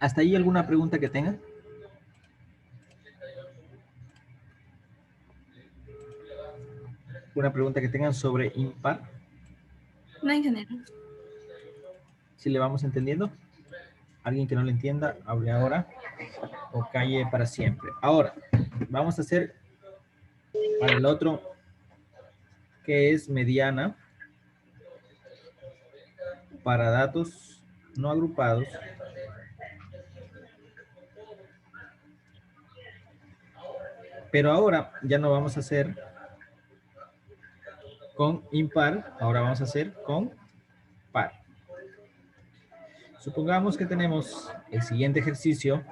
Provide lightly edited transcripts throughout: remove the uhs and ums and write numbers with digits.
¿Hasta ahí alguna pregunta que tengan? ¿Una pregunta que tengan sobre impar? No, ingeniero. ¿Sí le vamos entendiendo? ¿Alguien que no le entienda, hable ahora o calle para siempre? Ahora, vamos a hacer para el otro, que es mediana, para datos no agrupados. Pero ahora ya no vamos a hacer con impar, ahora vamos a hacer con par. Supongamos que tenemos el siguiente ejercicio,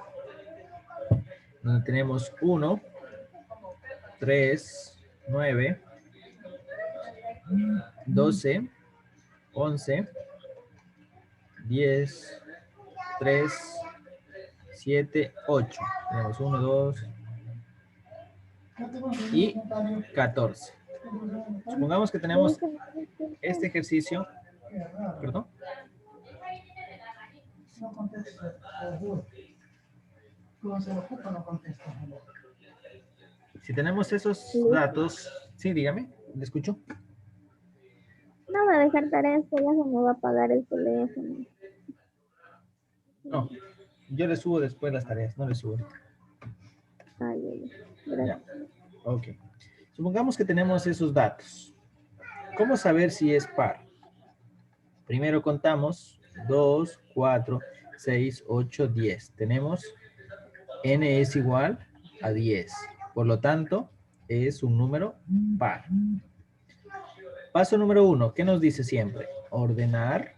donde tenemos 1, 3, 9, 12, 11, 10, 3, 7, 8. Tenemos 1, 2 y 14. Supongamos que tenemos este ejercicio, perdón. Si tenemos esos datos, sí, dígame, ¿le escucho? No me dejar tareas que ya se me va a apagar el teléfono. No, yo le subo después las tareas, no le subo. Ay, ay, gracias. Ya, ok. Supongamos que tenemos esos datos. ¿Cómo saber si es par? Primero contamos 2, 4, 6, 8, 10. Tenemos n es igual a 10. Por lo tanto, es un número par. Paso número 1, ¿qué nos dice siempre? Ordenar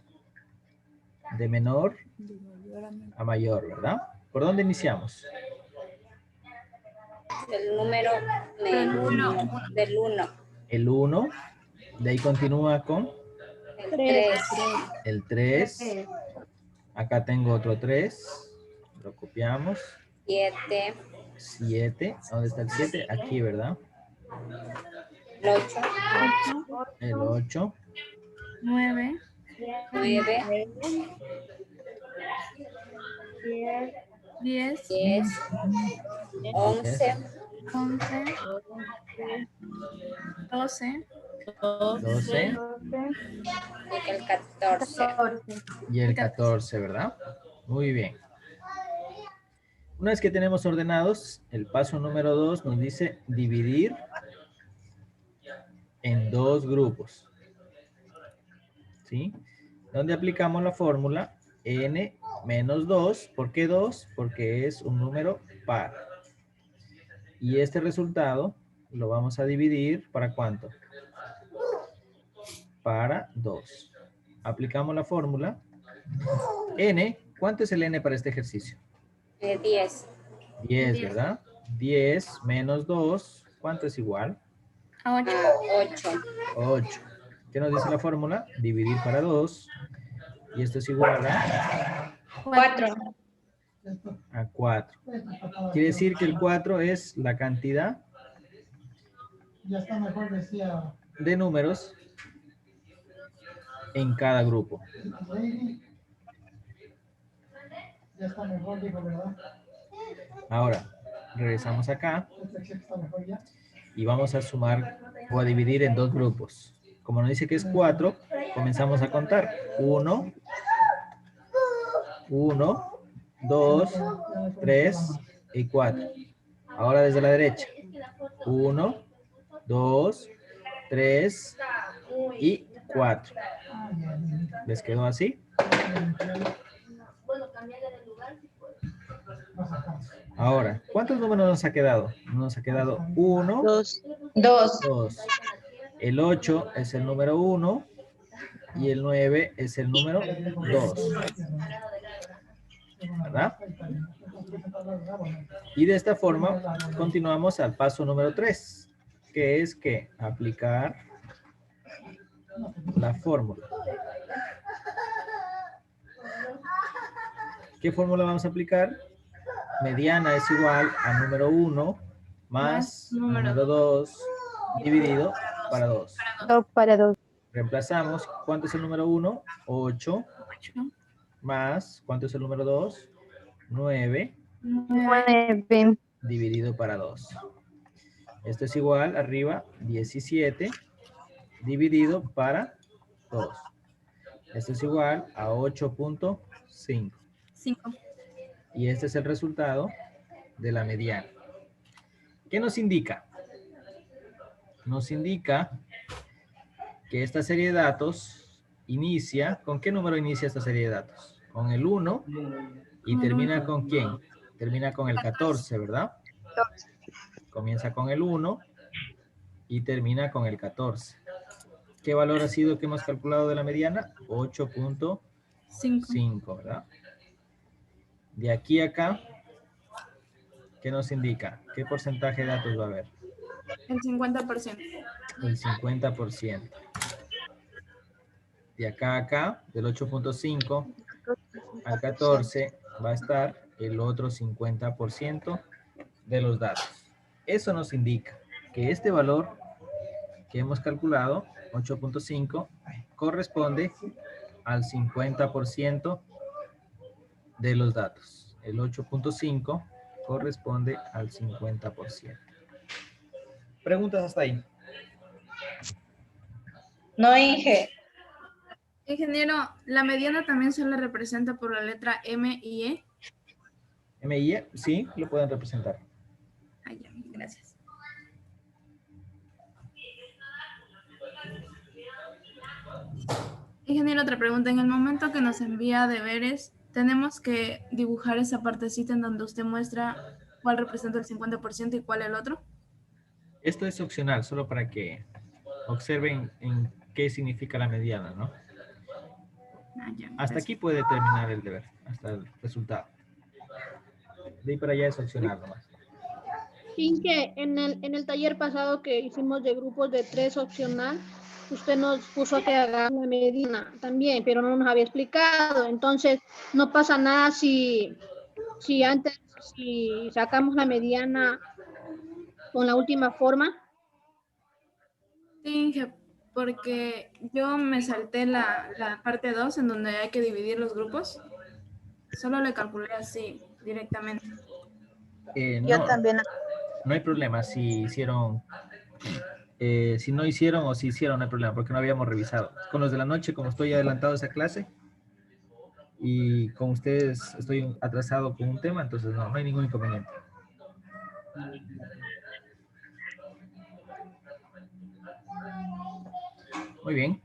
de menor a mayor, ¿verdad? ¿Por dónde iniciamos? El número del 1. El 1, de ahí continúa con El 3. el 3. Acá tengo otro 3. Lo copiamos. 7. 7. ¿Dónde está el 7? Aquí, ¿verdad? El 8. El 8. 9. 9. 10. 10. 11. 11. 12. 12. Y el 14. Y el 14, ¿verdad? Muy bien. Una vez que tenemos ordenados, el paso número 2 nos dice dividir en dos grupos. ¿Sí? Donde aplicamos la fórmula n menos 2. ¿Por qué 2? Porque es un número par. Y este resultado lo vamos a dividir ¿para cuánto? Para 2. Aplicamos la fórmula. N, ¿cuánto es el n para este ejercicio? 10. 10, ¿verdad? 10 menos 2, ¿cuánto es igual? A 8. 8. 8. ¿Qué nos dice la fórmula? Dividir para 2. Y esto es igual a 4. 4. Quiere decir que el 4 es la cantidad de números en cada grupo. Ahora, regresamos acá y vamos a sumar o a dividir en dos grupos. Como nos dice que es 4, comenzamos a contar. 1, 1, 2, 3 y 4. Ahora desde la derecha. 1, 2, 3 y 4. ¿Les quedó así? Ahora, ¿cuántos números nos ha quedado? Nos ha quedado 1, 2. 2. El 8 es el número 1 y el 9 es el número 2. ¿Verdad? Y de esta forma continuamos al paso número 3, que es que aplicar la fórmula. ¿Qué fórmula vamos a aplicar? Mediana es igual a número 1 más número 2 dividido para 2. 2 para 2. Reemplazamos. ¿Cuánto es el número 1? 8. Más, ¿cuánto es el número 2? 9 9. dividido para 2. Esto es igual, arriba, 17 dividido para 2. Esto es igual a 8.5. 5. Y este es el resultado de la mediana. ¿Qué nos indica? Nos indica que esta serie de datos inicia, ¿con qué número inicia esta serie de datos? Con el 1 y termina con ¿quién? Termina con el 14, ¿verdad? Comienza con el 1 y termina con el 14. ¿Qué valor ha sido que hemos calculado de la mediana? 8.5, ¿verdad? De aquí a acá, ¿qué nos indica? ¿Qué porcentaje de datos va a haber? El 50%. El 50%. De acá a acá, del 8.5 al 14, va a estar el otro 50% de los datos. Eso nos indica que este valor que hemos calculado, 8.5, corresponde al 50% de los datos. El 8.5 corresponde al 50%. ¿Preguntas hasta ahí? No, Inge. Ingeniero, ¿la mediana también se le representa por la letra M y E? M y E, sí, lo pueden representar. Ah, ya, gracias. Ingeniero, otra pregunta. En el momento que nos envía deberes, tenemos que dibujar esa partecita en donde usted muestra cuál representa el 50% y cuál el otro. Esto es opcional, solo para que observen en qué significa la mediana, ¿no? Ah, ya, Hasta gracias. aquí puede terminar el deber, hasta el resultado. De ahí para allá es opcional nomás. Inge, en el taller pasado que hicimos de grupos de 3 opcional, usted nos puso que hagamos la mediana también, pero no nos había explicado. Entonces, no pasa nada si sacamos la mediana con la última forma. Sí, Inge, porque yo me salté la parte 2 en donde hay que dividir los grupos. Solo le calculé así, directamente. No, no hay problema si hicieron, si no hicieron o si hicieron, no hay problema, porque no habíamos revisado. Con los de la noche, como estoy adelantado a esa clase, y con ustedes estoy atrasado con un tema, entonces no hay ningún inconveniente. Muy bien.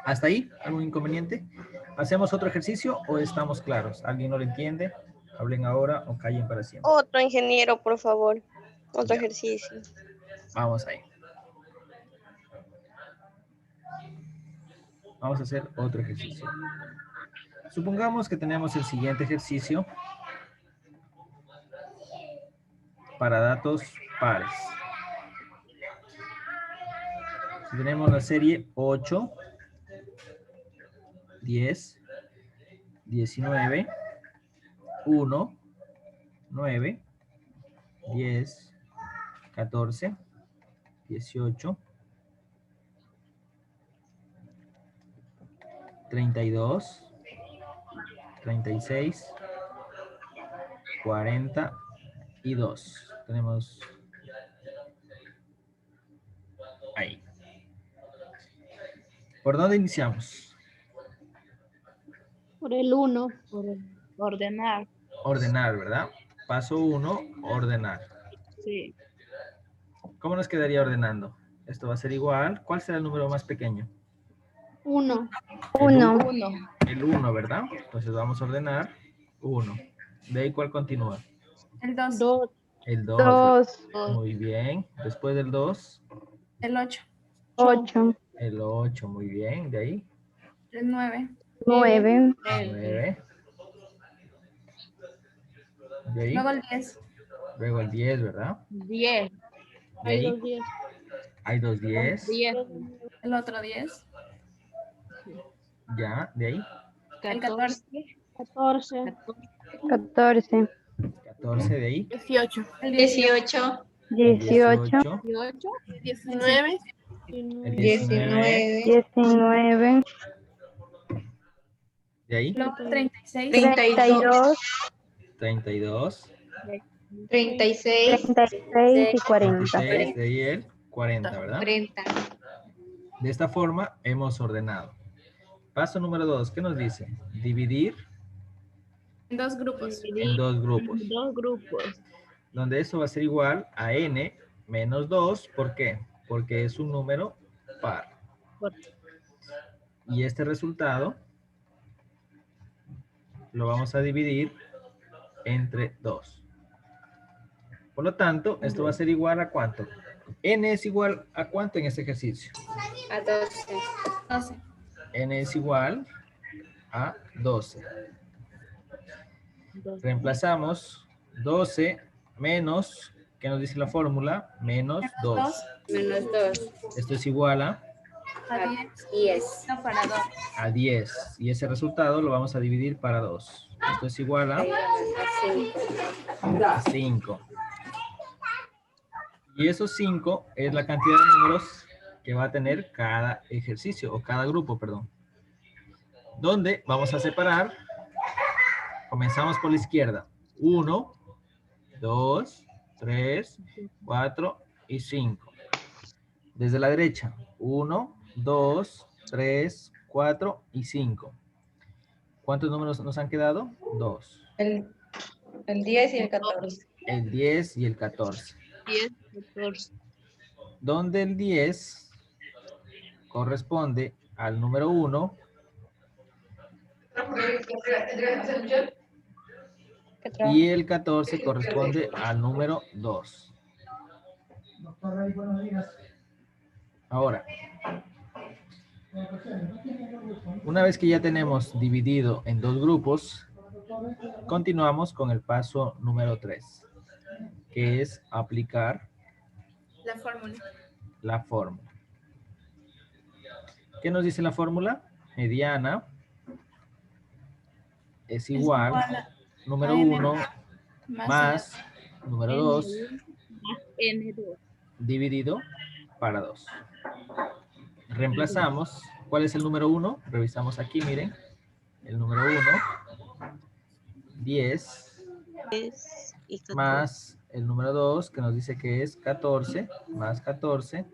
¿Hasta ahí? ¿Algún inconveniente? ¿Hacemos otro ejercicio o estamos claros? ¿Alguien no lo entiende? Hablen ahora o callen para siempre. Otro ingeniero, por favor. Otro Ya. ejercicio. Vamos ahí. Vamos a hacer otro ejercicio. Supongamos que tenemos el siguiente ejercicio para datos pares. Si tenemos la serie 8, 10, 19, 1, 9, 10, 14, 18, 32, 36, 42. Tenemos ahí. ¿Por dónde iniciamos? Por el 1. Ordenar. Ordenar, ¿verdad? Paso 1, ordenar. Sí. ¿Cómo nos quedaría ordenando? Esto va a ser igual. ¿Cuál será el número más pequeño? 1. El 1, ¿verdad? Entonces vamos a ordenar 1. ¿De ahí cuál continúa? El 2. 2. El 2. Muy bien. Después del 2. El 8. 8, El 8, muy bien. De ahí. El 9. 9, 9. De ahí. Luego el 10. Luego el 10, ¿verdad? 10. De Hay ahí 2 10. hay 2 10. 10. El otro 10. Ya, de ahí. El 14. 14. 14, 14, de ahí. 18. El 18. 18, 19. El 19. 19, De De ahí, Luego 36. 32, 32. 36, 36 y 40. 36, de ahí el 40, ¿verdad? 40. De esta forma hemos ordenado. Paso número 2, ¿qué nos dice? Dividir En dos grupos. en dos grupos. Dos grupos. Donde eso va a ser igual a n menos 2. ¿Por qué? Porque es un número par. Por- Y este resultado lo vamos a dividir entre 2. Por lo tanto, esto va a ser igual a ¿cuánto? N es igual a ¿cuánto en este ejercicio? A 12. 12. N es igual a 12. dos. Reemplazamos 12 menos, ¿qué nos dice la fórmula? Menos 2. Menos 2. Esto es igual A 10. 10. No, para 2. a 10. Y ese resultado lo vamos a dividir para 2. Esto es igual a 5. Y esos 5 es la cantidad de números que va a tener cada ejercicio, o cada grupo, perdón. Donde vamos a separar. Comenzamos por la izquierda. 1, 2, 3, 4 y 5. Desde la derecha. 1, 2, 3, 4 y 5. ¿Cuántos números nos han quedado? 2. El 10 y el 14. El 10 y el 14. 10, 14. Donde el 10 corresponde al número 1 y el 14 corresponde al número 2. Ahora, una vez que ya tenemos dividido en dos grupos, continuamos con el paso número 3, que es aplicar La fórmula. la fórmula. ¿Qué nos dice la fórmula? Mediana es igual a número a n 1 más número 2 Más N2. dividido para 2. Reemplazamos. ¿Cuál es el número 1? Revisamos aquí, miren. El número 1, 10 y 14. más el número 2, que nos dice que es 14, más 14,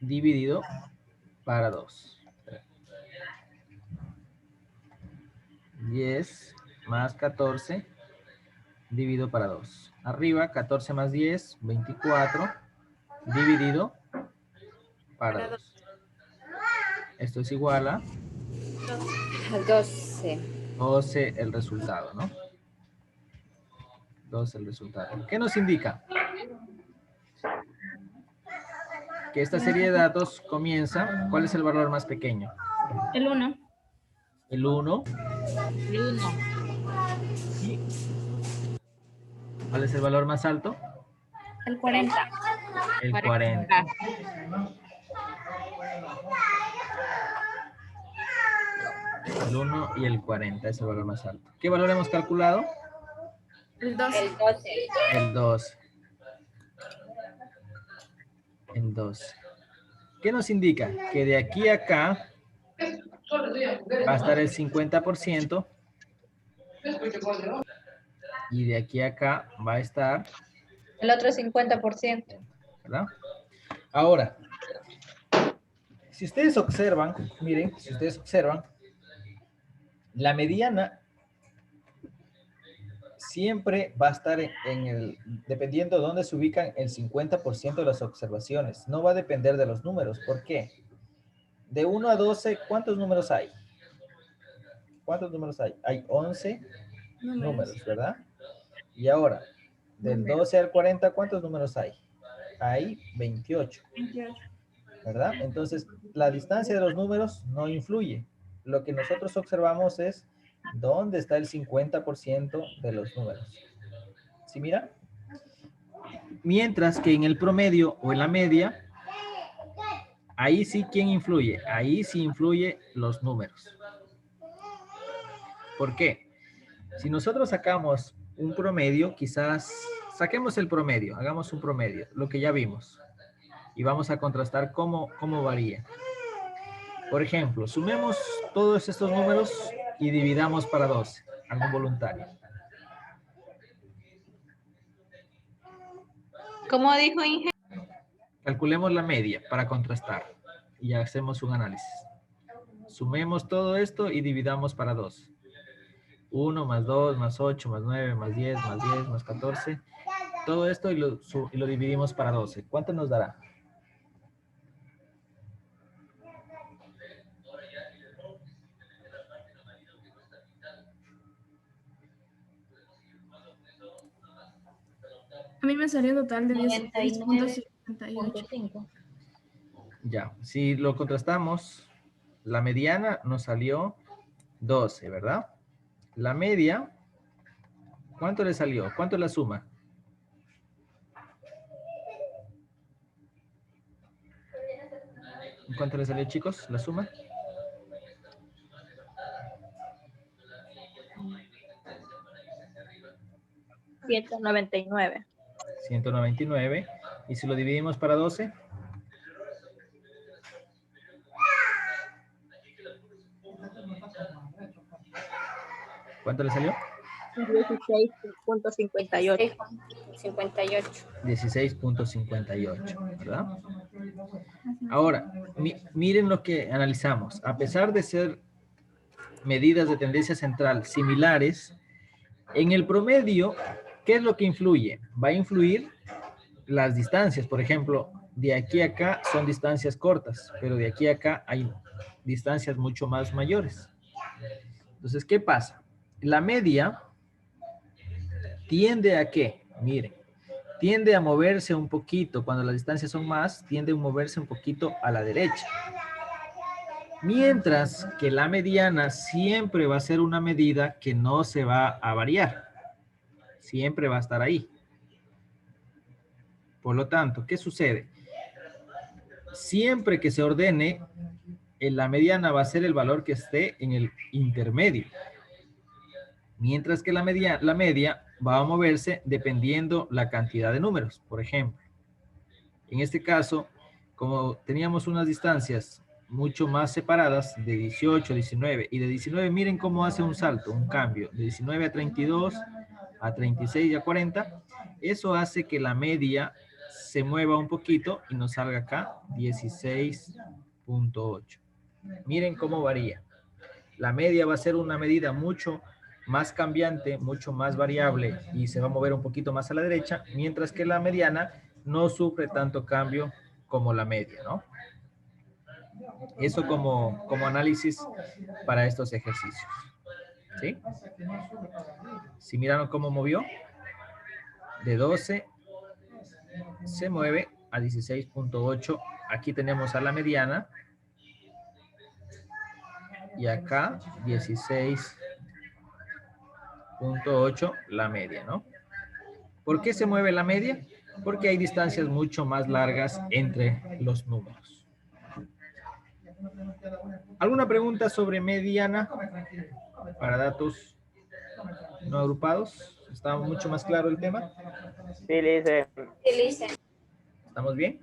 dividido para 2. 10 más 14, dividido para 2. Arriba, 14 más 10, 24, dividido para 2. Esto es igual a 12. 12 el resultado, ¿no? 12 el resultado. ¿Qué nos indica? Que esta serie de datos comienza. ¿Cuál es el valor más pequeño? El 1. El 1. El 1. ¿Y cuál es el valor más alto? El 40. El 40. El 1 y el 40 es el valor más alto. ¿Qué valor hemos calculado? El 12. El 12. El 12. El 12. ¿Qué nos indica? Que de aquí a acá va a estar el 50% y de aquí a acá va a estar, El otro 50%. ¿verdad? Ahora, si ustedes observan, miren, si ustedes observan, la mediana siempre va a estar dependiendo de dónde se ubican el 50% de las observaciones. No va a depender de los números. ¿Por qué? De 1 a 12, ¿cuántos números hay? ¿Cuántos números hay? Hay 11 números, ¿verdad? Y ahora, del 12 al 40, ¿cuántos números hay? Hay 28, 28. ¿verdad? Entonces, la distancia de los números no influye. Lo que nosotros observamos es dónde está el 50% de los números. ¿Sí mira? Mientras que en el promedio o en la media, ahí sí, ¿quién influye? Ahí sí influye los números. ¿Por qué? Si nosotros sacamos un promedio, quizás saquemos el promedio, hagamos un promedio, lo que ya vimos. Y vamos a contrastar cómo varía. Por ejemplo, sumemos todos estos números y dividamos para 12. Algún voluntario. ¿Cómo dijo Inge? Calculemos la media para contrastar y hacemos un análisis. Sumemos todo esto y dividamos para 12. 1 más 2 más 8 más 9 más 10 más 10 más 14. Todo esto y lo dividimos para 12. ¿Cuánto nos dará? A mí me salió un total de 16.58. 99.5. Ya, si lo contrastamos, la mediana nos salió 12, ¿verdad? La media, ¿cuánto le salió? ¿Cuánto es la suma? ¿Cuánto le salió, chicos, la suma? $199. 199. Y si lo dividimos para 12, ¿cuánto le salió? 16.58. 58. 16.58, ¿verdad? Ahora, miren lo que analizamos. A pesar de ser medidas de tendencia central similares, en el promedio, ¿qué es lo que influye? Va a influir las distancias. Por ejemplo, de aquí a acá son distancias cortas, pero de aquí a acá hay distancias mucho más mayores. Entonces, ¿qué pasa? La media tiende a ¿qué? Miren, tiende a moverse un poquito. Cuando las distancias son más, tiende a moverse un poquito a la derecha. Mientras que la mediana siempre va a ser una medida que no se va a variar. Siempre va a estar ahí. Por lo tanto, ¿qué sucede? Siempre que se ordene, la mediana va a ser el valor que esté en el intermedio. Mientras que la media va a moverse dependiendo la cantidad de números. Por ejemplo, en este caso, como teníamos unas distancias mucho más separadas, de 18, 19, y de 19, miren cómo hace un salto, un cambio, de 19 a 32, a 36 y a 40, eso hace que la media se mueva un poquito y nos salga acá 16.8. Miren cómo varía. La media va a ser una medida mucho más cambiante, mucho más variable y se va a mover un poquito más a la derecha, mientras que la mediana no sufre tanto cambio como la media, ¿no? Eso como análisis para estos ejercicios. ¿Sí? Si miraron cómo movió, de 12 se mueve a 16.8. Aquí tenemos a la mediana. Y acá 16.8 la media, ¿no? ¿Por qué se mueve la media? Porque hay distancias mucho más largas entre los números. ¿Alguna pregunta sobre mediana para datos no agrupados? ¿Está mucho más claro el tema? Sí, Lice. ¿Estamos bien?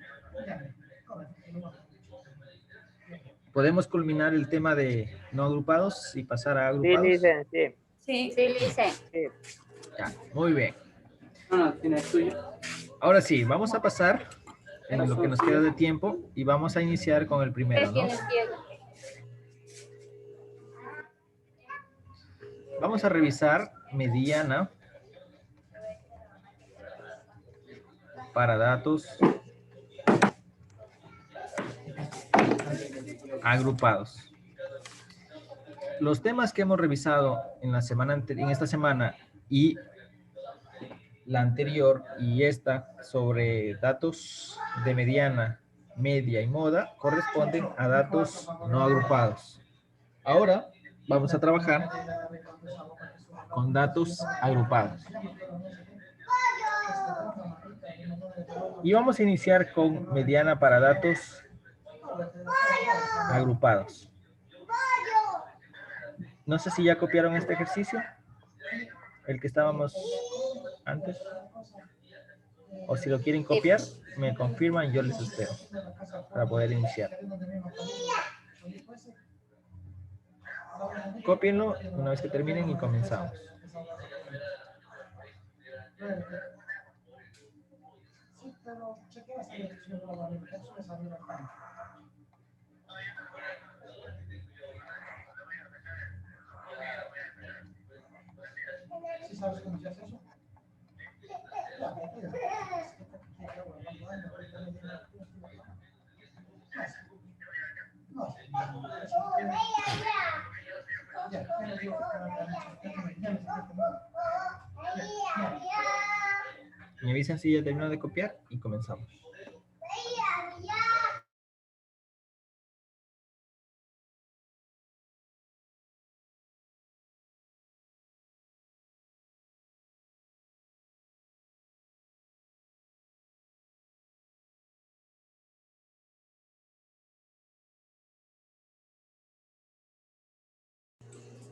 ¿Podemos culminar el tema de no agrupados y pasar a Sí, agrupados? Lice, sí. Sí, Lice. Sí. Ya, muy bien. Ahora sí, vamos a pasar en lo que nos queda de tiempo y vamos a iniciar con el primero, ¿no? Vamos a revisar mediana para datos agrupados. Los temas que hemos revisado en la semana en esta semana y la anterior y esta sobre datos de mediana, media y moda corresponden a datos no agrupados. Ahora vamos a trabajar con datos agrupados. Y vamos a iniciar con mediana para datos agrupados. No sé si ya copiaron este ejercicio, el que estábamos antes. O si lo quieren copiar, me confirman y yo les espero para poder iniciar. Cópienlo una vez que terminen y comenzamos. Me avisan si ya terminó de copiar y comenzamos.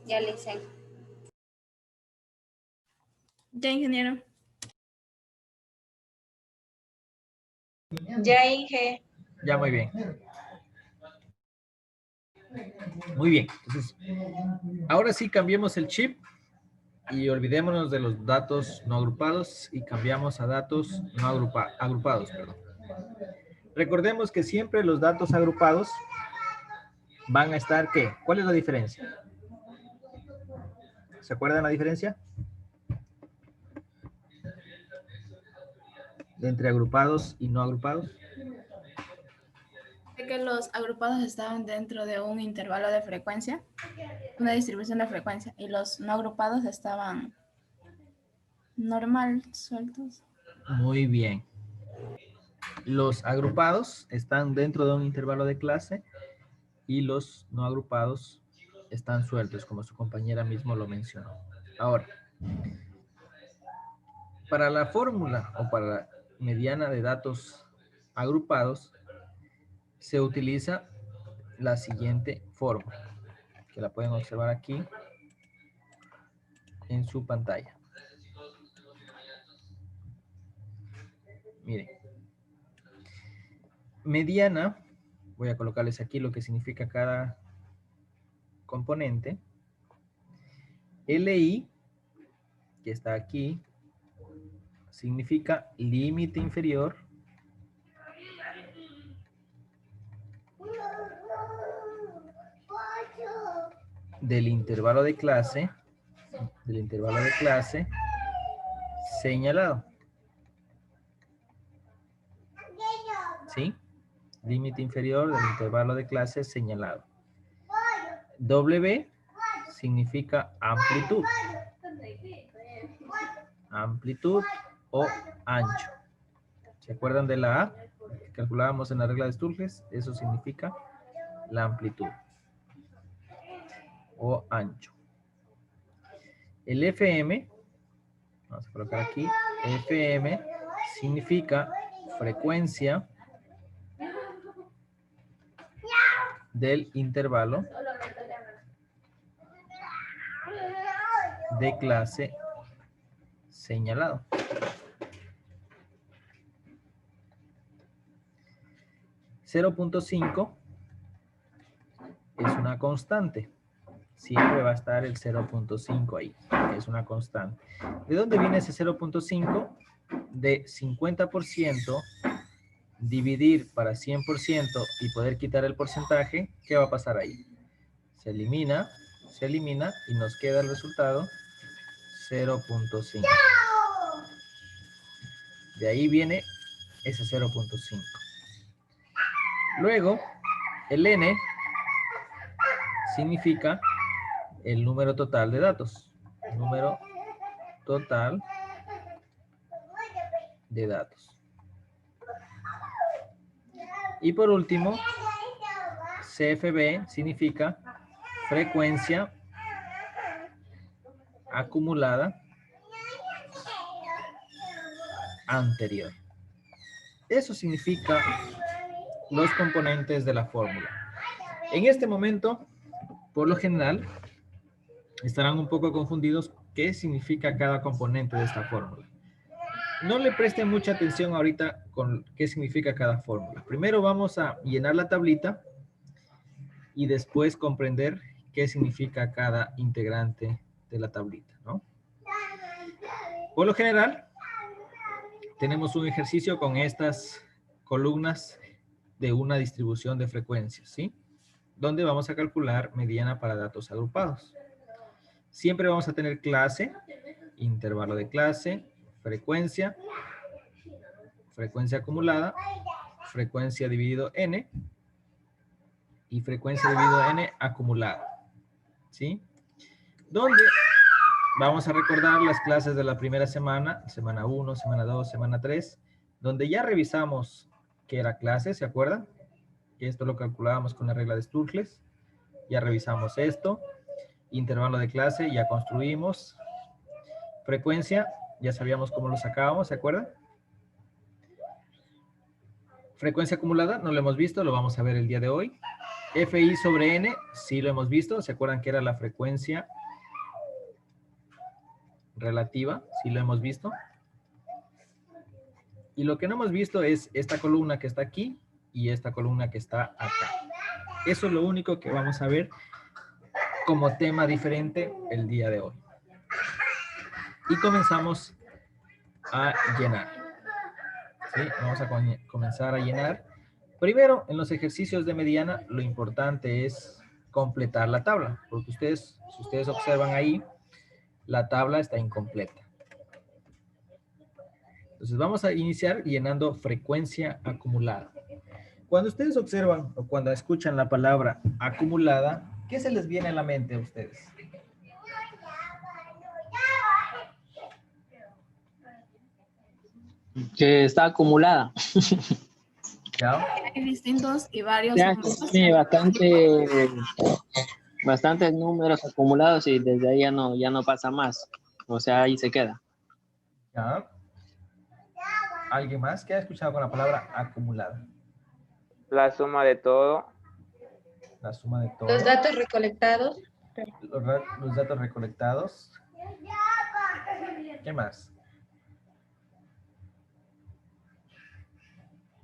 Ya le hice. Ya, ingeniero. Ya, Inge. Ya, muy bien. Muy bien. Entonces, ahora sí cambiemos el chip y olvidémonos de los datos no agrupados y cambiamos a datos no agrupados. Perdón. Recordemos que siempre los datos agrupados van a estar, ¿qué? ¿Cuál es la diferencia? ¿Se acuerdan la diferencia? Entre agrupados y no agrupados. Sé que los agrupados estaban dentro de un intervalo de frecuencia, una distribución de frecuencia, y los no agrupados estaban normal, sueltos. Muy bien. Los agrupados están dentro de un intervalo de clase y los no agrupados están sueltos, como su compañera mismo lo mencionó. Ahora, para la fórmula o para la mediana de datos agrupados, se utiliza la siguiente fórmula, que la pueden observar aquí en su pantalla. Miren. Mediana, voy a colocarles aquí lo que significa cada componente. LI, que está aquí, significa límite inferior del intervalo de clase señalado. ¿Sí? Límite inferior del intervalo de clase señalado. W significa amplitud. Amplitud o ancho. ¿Se acuerdan de la A que calculábamos en la regla de Sturges? Eso significa la amplitud o ancho. El FM, vamos a colocar aquí, FM significa frecuencia del intervalo de clase señalado. .5 es una constante. Siempre va a estar el 0.5 ahí, que es una constante. ¿De dónde viene ese 0.5? De 50% dividir para 100% y poder quitar el porcentaje. ¿Qué va a pasar ahí? Se elimina y nos queda el resultado 0.5. De ahí viene ese 0.5. Luego, el N significa el número total de datos. Número total de datos. Y por último, CFB significa frecuencia acumulada anterior. Eso significa los componentes de la fórmula. En este momento, por lo general, estarán un poco confundidos qué significa cada componente de esta fórmula. No le presten mucha atención ahorita con qué significa cada fórmula. Primero vamos a llenar la tablita y después comprender qué significa cada integrante de la tablita, ¿no? Por lo general, tenemos un ejercicio con estas columnas de una distribución de frecuencias, ¿sí? Donde vamos a calcular mediana para datos agrupados. Siempre vamos a tener clase, intervalo de clase, frecuencia, frecuencia acumulada, frecuencia dividido n y frecuencia dividido n acumulada, ¿sí? Donde vamos a recordar las clases de la primera semana, semana 1, semana 2, semana 3, donde ya revisamos qué era clase, ¿se acuerdan? Que esto lo calculábamos con la regla de Sturges. Ya revisamos esto. Intervalo de clase, ya construimos. Frecuencia, ya sabíamos cómo lo sacábamos, ¿se acuerdan? Frecuencia acumulada, no lo hemos visto, lo vamos a ver el día de hoy. FI sobre N, sí lo hemos visto, ¿se acuerdan que era la frecuencia relativa? Sí lo hemos visto. Y lo que no hemos visto es esta columna que está aquí y esta columna que está acá. Eso es lo único que vamos a ver como tema diferente el día de hoy. Y comenzamos a llenar. ¿Sí? Vamos a comenzar a llenar. Primero, en los ejercicios de mediana, lo importante es completar la tabla, porque ustedes, si ustedes observan ahí, la tabla está incompleta. Entonces vamos a iniciar llenando frecuencia acumulada. Cuando ustedes observan o cuando escuchan la palabra acumulada, ¿qué se les viene a la mente a ustedes? Que está acumulada. ¿Ya? Hay distintos y varios Ya, números. sí, bastantes números acumulados y desde ahí ya no pasa más. O sea, ahí se queda. ¿Ya? ¿Alguien más que ha escuchado con la palabra acumulada? La suma de todo. La suma de todo. Los datos recolectados. Los datos recolectados. ¿Qué más?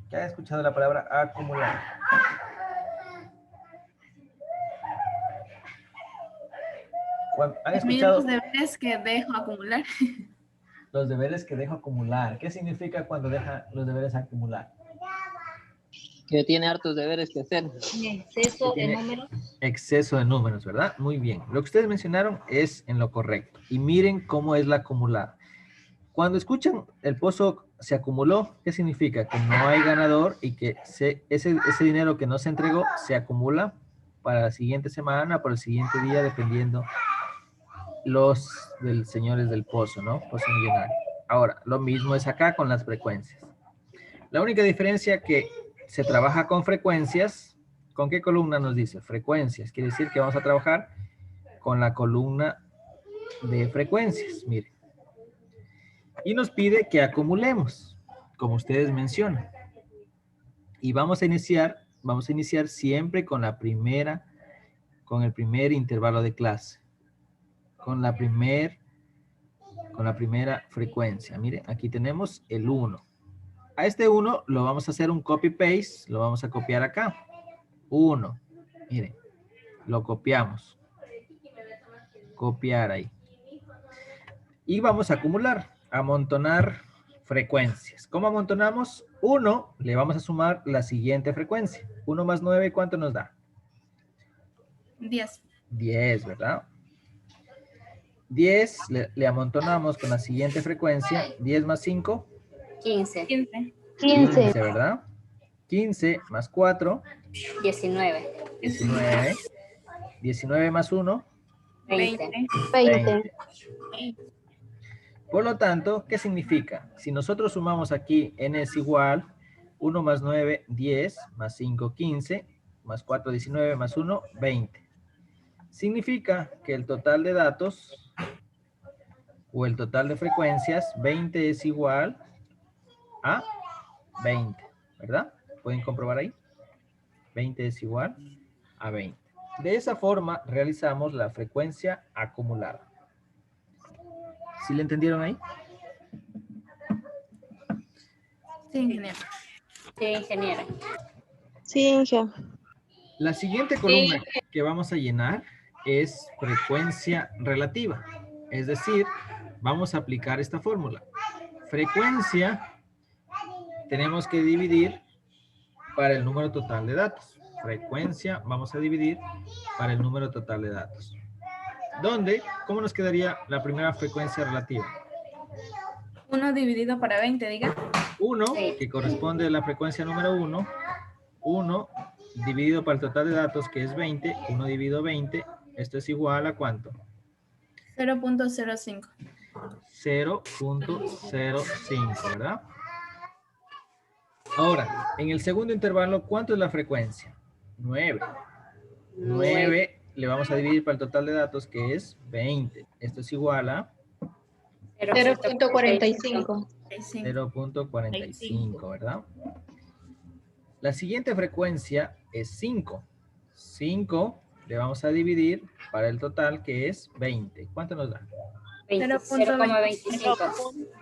¿Qué ha escuchado la palabra acumular? ¿Han escuchado Los deberes que dejo acumular. los deberes que dejo acumular? ¿Qué significa cuando deja los deberes acumular? Que tiene hartos deberes que hacer. Exceso de números. Exceso de números, ¿verdad? Muy bien. Lo que ustedes mencionaron es en lo correcto. Y miren cómo es la acumulada. Cuando escuchan el pozo se acumuló, ¿qué significa? Que no hay ganador y que ese dinero que no se entregó se acumula para la siguiente semana, para el siguiente día, dependiendo los señores del pozo, ¿no? Pozo millonario. Ahora, lo mismo es acá con las frecuencias. La única diferencia que se trabaja con frecuencias, ¿con qué columna nos dice? Frecuencias. Quiere decir que vamos a trabajar con la columna de frecuencias, miren. Y nos pide que acumulemos, como ustedes mencionan. Y vamos a iniciar siempre con el primer intervalo de clase. Con la primera frecuencia. Miren, aquí tenemos el 1. A este 1 lo vamos a hacer un copy-paste, lo vamos a copiar acá. 1. Miren, lo copiamos. Copiar ahí. Y vamos a acumular, amontonar frecuencias. ¿Cómo amontonamos? 1, le vamos a sumar la siguiente frecuencia. 1 más 9, ¿cuánto nos da? 10. 10, ¿verdad? 10 le amontonamos con la siguiente frecuencia. 10 más 5. 15. 15, ¿verdad? 15 más 4. 19. 19. 19 más 1. 20. 20. Por lo tanto, ¿qué significa? Si nosotros sumamos aquí n es igual, 1 más 9, 10, más 5, 15, más 4, 19, más 1, 20. Significa que el total de datos o el total de frecuencias, 20 es igual a 20, ¿verdad? ¿Pueden comprobar ahí? 20 es igual a 20. De esa forma realizamos la frecuencia acumulada. ¿Sí le entendieron ahí? Sí, ingeniero. Sí, ingeniera. Sí, Inge. La siguiente columna que vamos a llenar es frecuencia relativa. Es decir, vamos a aplicar esta fórmula. Frecuencia tenemos que dividir para el número total de datos. Frecuencia vamos a dividir para el número total de datos. ¿Dónde? ¿Cómo nos quedaría la primera frecuencia relativa? 1 dividido para 20, diga. 1, que corresponde a la frecuencia número 1. 1 dividido para el total de datos, que es 20. 1 dividido 20. Esto es igual a ¿cuánto? 0.05. 0.05, ¿verdad? Ahora, en el segundo intervalo, ¿cuánto es la frecuencia? 9. 9 le vamos a dividir para el total de datos, que es 20. Esto es igual a 0.45. 0.45, ¿verdad? La siguiente frecuencia es 5. 5 le vamos a dividir para el total, que es 20. ¿Cuánto nos da? 0.25.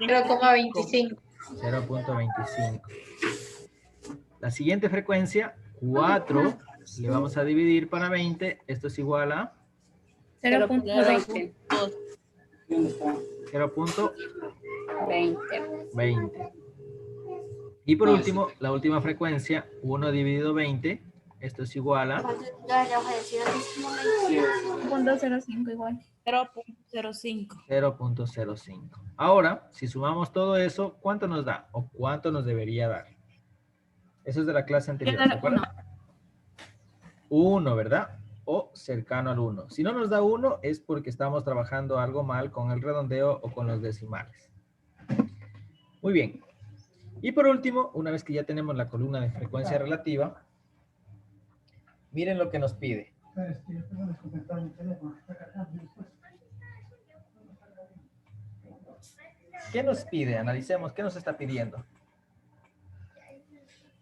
0.25. 0.25. La siguiente frecuencia, 4, le vamos a dividir para 20. Esto es igual a 0.20. 0.20. Y por último, la última frecuencia, 1 dividido 20. Esto es igual a 0.05 igual. 0.05. 0.05. Ahora, si sumamos todo eso, ¿cuánto nos da? ¿O cuánto nos debería dar? Eso es de la clase anterior, ¿se acuerdan? 1, ¿verdad? O cercano al 1. Si no nos da 1, es porque estamos trabajando algo mal con el redondeo o con los decimales. Muy bien. Y por último, una vez que ya tenemos la columna de frecuencia relativa, miren lo que nos pide. ¿Qué nos pide? Analicemos. ¿Qué nos está pidiendo?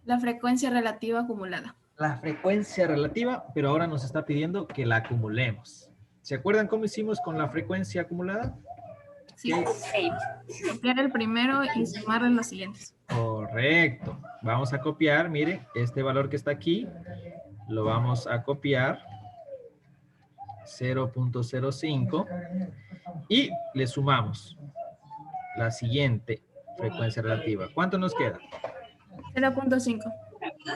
La frecuencia relativa acumulada. La frecuencia relativa, pero ahora nos está pidiendo que la acumulemos. ¿Se acuerdan cómo hicimos con la frecuencia acumulada? Sí. Copiar el primero y sumarle los siguientes. Correcto. Vamos a copiar, miren, este valor que está aquí, lo vamos a copiar, 0.05, y le sumamos la siguiente frecuencia relativa. ¿Cuánto nos queda? 0.5.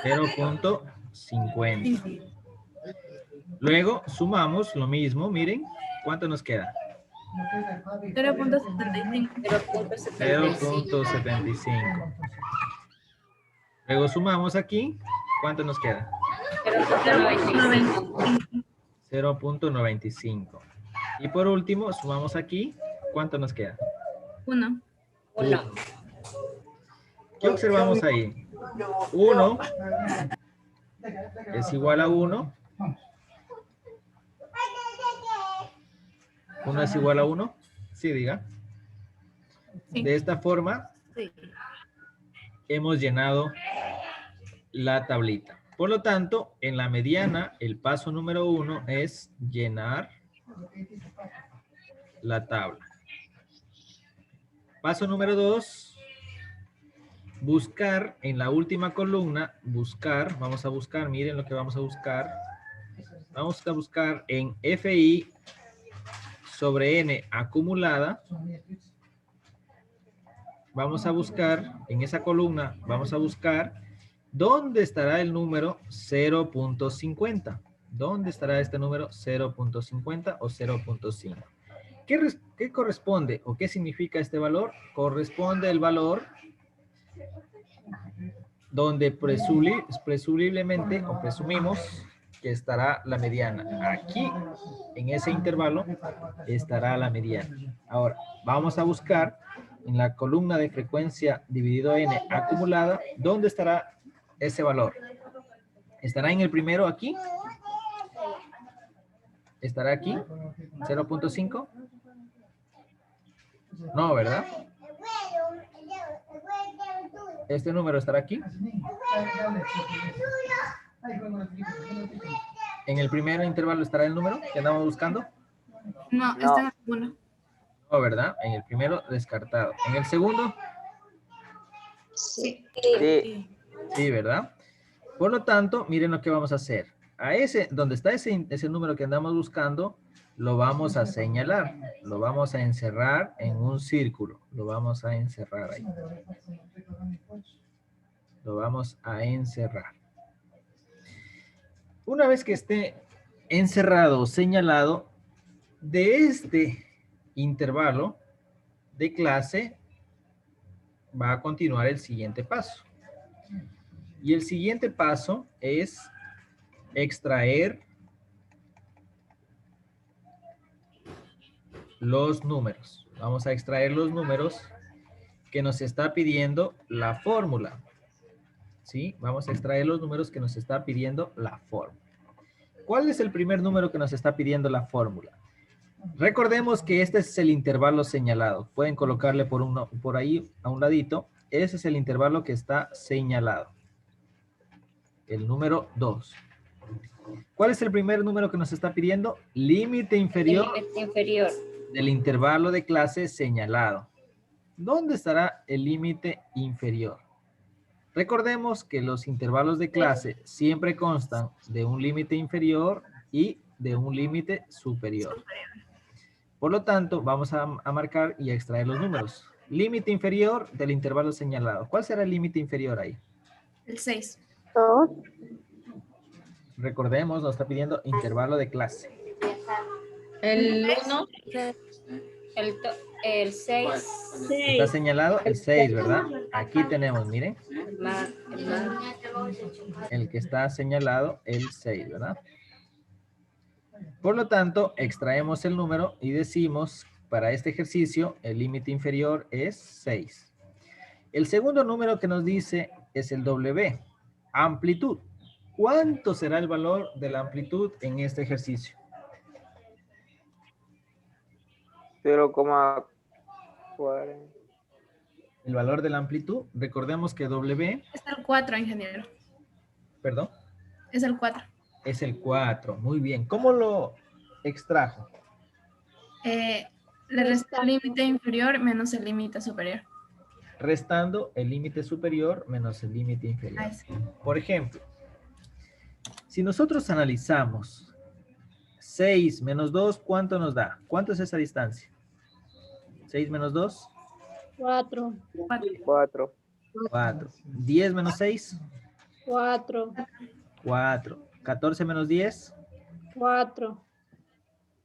0.50. Luego sumamos lo mismo, miren, ¿cuánto nos queda? 0.75. 0.75. Luego sumamos aquí, ¿cuánto nos queda? 0.95. Y por último, sumamos aquí, ¿cuánto nos queda? 1. 1. ¿Qué observamos ahí? 1 es igual a 1. 1 es igual a 1. Sí, diga. Sí. De esta forma, hemos llenado la tablita. Por lo tanto, en la mediana, el paso número 1 es llenar la tabla. Paso número 2, buscar en la última columna, vamos a buscar, miren lo que vamos a buscar. Vamos a buscar en FI sobre N acumulada. Vamos a buscar en esa columna, vamos a buscar dónde estará el número 0.50. ¿Dónde estará este número 0.50 o 0.5? ¿Qué corresponde o qué significa este valor? Corresponde el valor donde presumiblemente o presumimos que estará la mediana. Aquí, en ese intervalo, estará la mediana. Ahora, vamos a buscar en la columna de frecuencia dividido n acumulada, ¿dónde estará ese valor? ¿Estará en el primero aquí? ¿Estará aquí? ¿0.5? No, ¿verdad? ¿Este número estará aquí? ¿En el primer intervalo estará el número que andamos buscando? No, está en el segundo. No, ¿verdad? En el primero descartado. ¿En el segundo? Sí. Sí. Sí, ¿verdad? Por lo tanto, miren lo que vamos a hacer. A ese, donde está ese número que andamos buscando, lo vamos a señalar. Lo vamos a encerrar en un círculo. Lo vamos a encerrar ahí. Lo vamos a encerrar. Una vez que esté encerrado o señalado, de este intervalo de clase va a continuar el siguiente paso. Y el siguiente paso es extraer los números. Vamos a extraer los números que nos está pidiendo la fórmula. ¿Sí? Vamos a extraer los números que nos está pidiendo la fórmula. ¿Cuál es el primer número que nos está pidiendo la fórmula? Recordemos que este es el intervalo señalado. Pueden colocarle por ahí a un ladito. Ese es el intervalo que está señalado. El número 2. ¿Cuál es el primer número que nos está pidiendo? Límite inferior, del intervalo de clase señalado. ¿Dónde estará el límite inferior? Recordemos que los intervalos de clase siempre constan de un límite inferior y de un límite superior. Por lo tanto, vamos a marcar y a extraer los números. Límite inferior del intervalo señalado. ¿Cuál será el límite inferior ahí? El 6. 2. Recordemos, nos está pidiendo intervalo de clase. El 1. El 6. Está señalado el 6, ¿verdad? Aquí tenemos, miren. El que está señalado el 6, ¿verdad? Por lo tanto, extraemos el número y decimos, para este ejercicio, el límite inferior es 6. El segundo número que nos dice es el W, amplitud. ¿Cuánto será el valor de la amplitud en este ejercicio? 0,40. El valor de la amplitud, recordemos que W, Es el 4, ingeniero. perdón, Es el 4. es el 4. Muy bien. ¿Cómo lo extrajo? Le resta el límite inferior menos el límite superior. Restando el límite superior menos el límite inferior. Ahí sí. Por ejemplo, si nosotros analizamos 6 menos 2, ¿cuánto nos da? ¿Cuánto es esa distancia? 6 menos 2, 4. 4. 4. 10 menos 6, 4. 4. 14 menos 10, 4.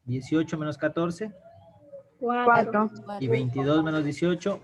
18 menos 14 4. y 22 menos 18.